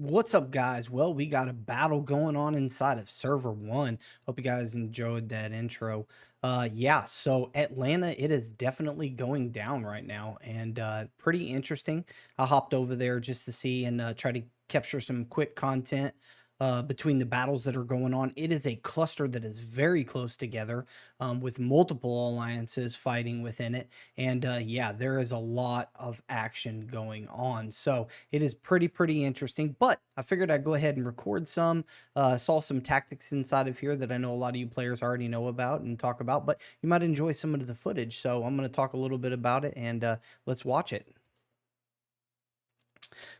What's up, guys? Well, we got a battle going on inside of server one. Hope you guys enjoyed that intro. Yeah, so Atlanta, it is definitely going down right now, and pretty interesting. I hopped over there just to see and try to capture some quick content between the battles that are going on. It is a cluster that is very close together, with multiple alliances fighting within it, and yeah, there is a lot of action going on. So it is pretty interesting, but I figured I'd go ahead and record some. Saw some tactics inside of here that I know a lot of you players already know about and talk about, but you might enjoy some of the footage. So I'm going to talk a little bit about it, and let's watch it.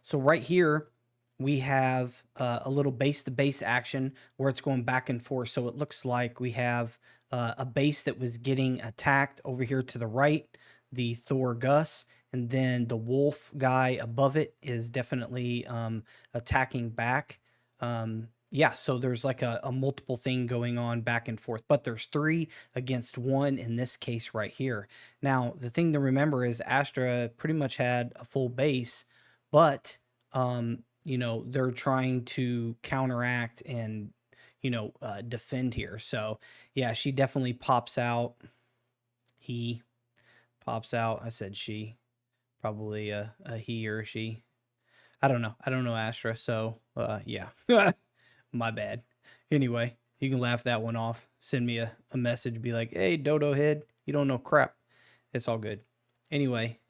So right here, we have a little base to base action where it's going back and forth. So it looks like we have a base that was getting attacked over here to the right, the Thor Gus, and then the wolf guy above it is definitely attacking back. Yeah, so there's like a multiple thing going on back and forth, but there's 3 against 1 in this case right here. Now, the thing to remember is Astra pretty much had a full base, but they're trying to counteract and defend here. So yeah, she definitely pops out. He pops out. I said she, probably a he or a she. I don't know Astra. So yeah. My bad. Anyway, you can laugh that one off. Send me a message, be like, hey, dodo head, you don't know crap. It's all good. Anyway,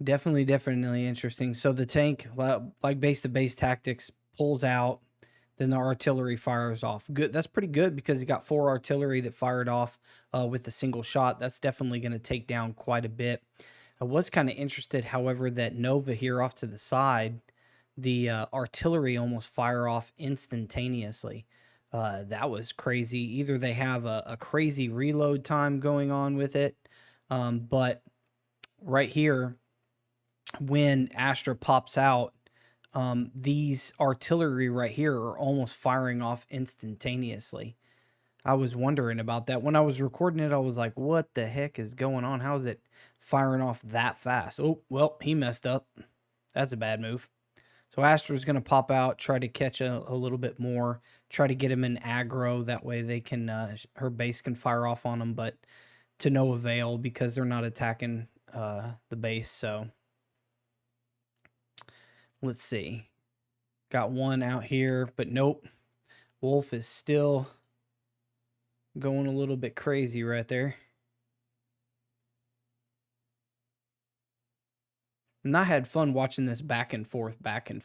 definitely interesting. So the tank, like base to base tactics, pulls out, then the artillery fires off. Good. That's pretty good because you got 4 artillery that fired off with a single shot. That's definitely going to take down quite a bit. I was kind of interested, however, that Nova here off to the side, the artillery almost fire off instantaneously. That was crazy. Either they have a crazy reload time going on with it, but right here, when Astra pops out, these artillery right here are almost firing off instantaneously. I was wondering about that. When I was recording it, I was like, what the heck is going on? How is it firing off that fast? Oh, well, he messed up. That's a bad move. So Astra's going to pop out, try to catch a little bit more, try to get him in aggro. That way they can, her base can fire off on him, but to no avail because they're not attacking the base. So let's see. Got one out here, but nope. Wolf is still going a little bit crazy right there. And I had fun watching this back and forth, And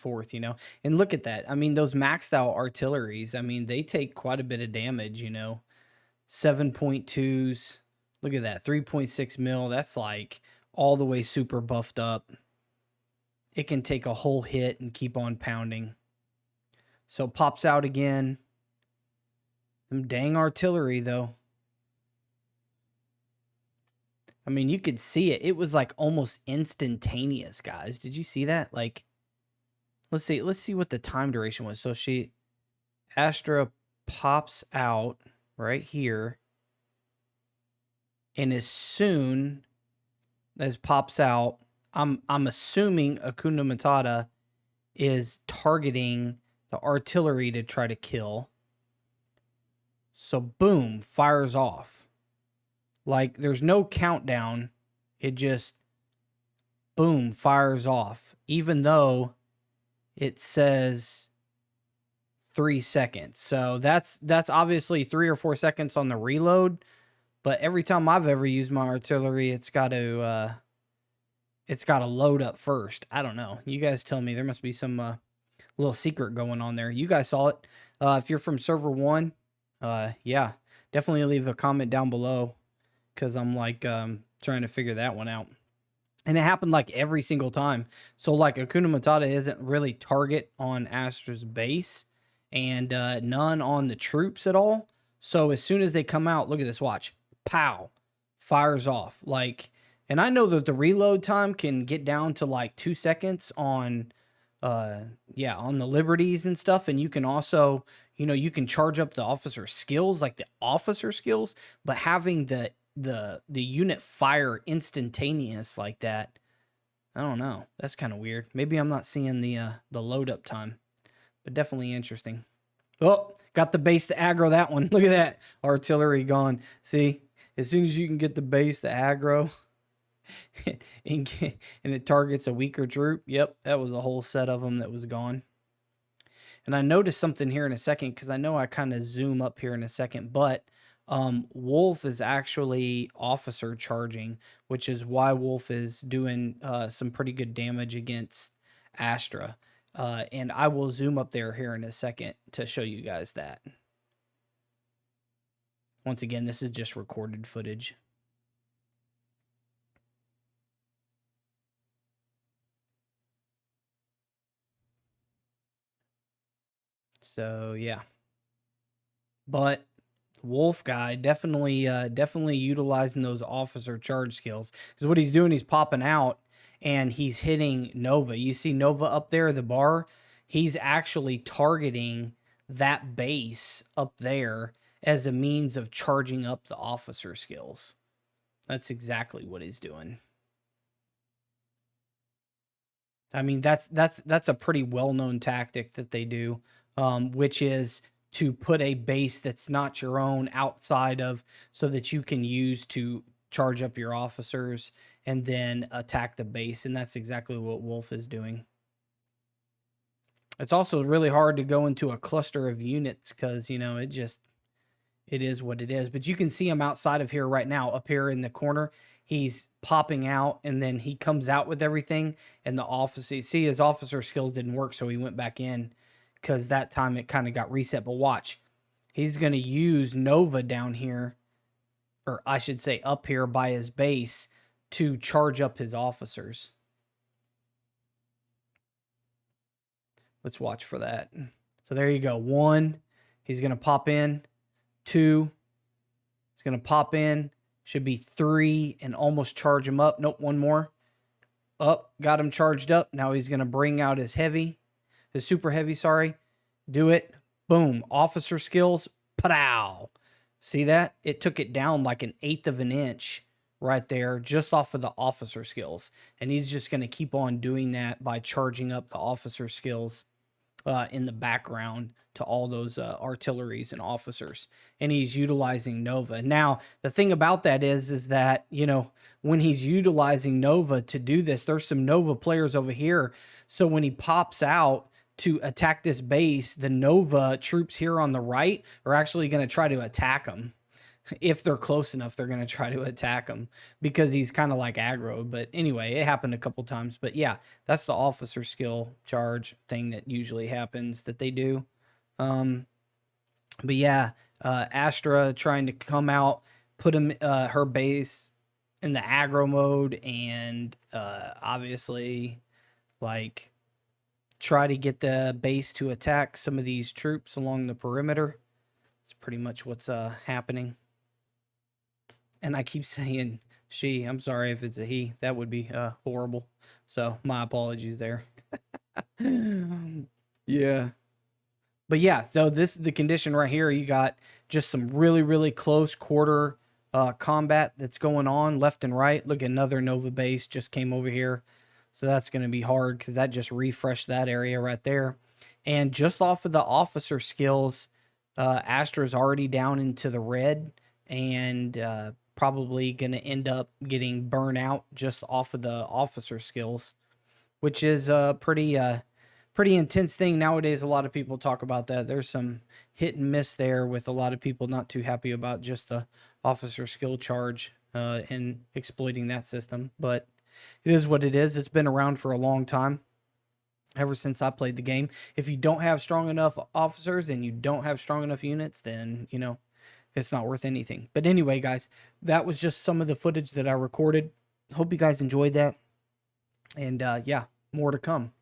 look at that. I mean, those maxed out artilleries, I mean, they take quite a bit of damage, 7.2s. Look at that, 3.6 mil. That's like all the way super buffed up. It can take a whole hit and keep on pounding. So pops out again. Them dang artillery, though. I mean, you could see it. It was like almost instantaneous, guys. Did you see that? Like, let's see what the time duration was. So Astra pops out right here. And as soon as pops out, I'm assuming Akuna Matata is targeting the artillery to try to kill. So boom, fires off. Like, there's no countdown. It just, boom, fires off. Even though it says 3 seconds. So that's obviously 3 or 4 seconds on the reload. But every time I've ever used my artillery, it's got to load up first. I don't know. You guys tell me. There must be some little secret going on there. You guys saw it. If you're from server 1, yeah, definitely leave a comment down below. Because I'm like trying to figure that one out. And it happened like every single time. So like Akuna Matata isn't really target on Astra's base and none on the troops at all. So as soon as they come out, look at this, watch. Pow. Fires off. Like, and I know that the reload time can get down to like 2 seconds on on the liberties and stuff. And you can also, you can charge up the officer skills, like the officer skills, but having the unit fire instantaneous like that, I don't know. That's kind of weird. Maybe I'm not seeing the load up time, but definitely interesting. Oh, got the base to aggro that one. Look at that. Artillery gone. See, as soon as you can get the base to aggro and it targets a weaker troop, yep, that was a whole set of them that was gone. And I noticed something here in a second because I know I kind of zoom up here in a second, but Wolf is actually officer charging, which is why Wolf is doing some pretty good damage against Astra. And I will zoom up there here in a second to show you guys that. Once again, this is just recorded footage. So yeah, but Wolf guy definitely utilizing those officer charge skills, because what he's doing, he's popping out and he's hitting Nova. You see Nova up there, the bar. He's actually targeting that base up there as a means of charging up the officer skills. That's exactly what he's doing. I mean, that's a pretty well-known tactic that they do, which is to put a base that's not your own outside of, so that you can use to charge up your officers and then attack the base. And that's exactly what Wolf is doing. It's also really hard to go into a cluster of units because, you know, it is what it is. But you can see him outside of here right now, up here in the corner. He's popping out, and then he comes out with everything. And the officer, see, his officer skills didn't work, so he went back in because that time it kind of got reset. But watch, he's going to use Nova down here, or I should say up here by his base, to charge up his officers. Let's watch for that. So there you go. 1, he's going to pop in. 2, he's going to pop in. Should be 3 and almost charge him up. Nope, 1 more. Up, got him charged up. Now he's going to bring out his heavy, his super heavy, sorry. Do it. Boom. Officer skills. Pow. See that? It took it down like 1/8 of an inch right there just off of the officer skills. And he's just going to keep on doing that by charging up the officer skills in the background to all those artilleries and officers. And he's utilizing Nova. Now, the thing about that is that, you know, when he's utilizing Nova to do this, there's some Nova players over here. So when he pops out to attack this base, the Nova troops here on the right are actually going to try to attack him. If they're close enough, they're going to try to attack him because he's kind of like aggro. But anyway, it happened a couple times. But yeah, that's the officer skill charge thing that usually happens that they do. But yeah, Astra trying to come out, put him her base in the aggro mode, and obviously like try to get the base to attack some of these troops along the perimeter. It's pretty much what's happening. And I keep saying she. I'm sorry if it's a he. That would be horrible. So my apologies there. Yeah. But yeah, so this is the condition right here. You got just some really, really close quarter combat that's going on left and right. Look, another Nova base just came over here. So that's going to be hard because that just refreshed that area right there. And just off of the officer skills, Astra's already down into the red, and probably going to end up getting burnt out just off of the officer skills, which is a pretty intense thing nowadays. A lot of people talk about that. There's some hit and miss there with a lot of people not too happy about just the officer skill charge and exploiting that system. But it is what it is. It's been around for a long time, ever since I played the game. If you don't have strong enough officers and you don't have strong enough units, then, you know, it's not worth anything. But anyway, guys, that was just some of the footage that I recorded. Hope you guys enjoyed that. And yeah, more to come.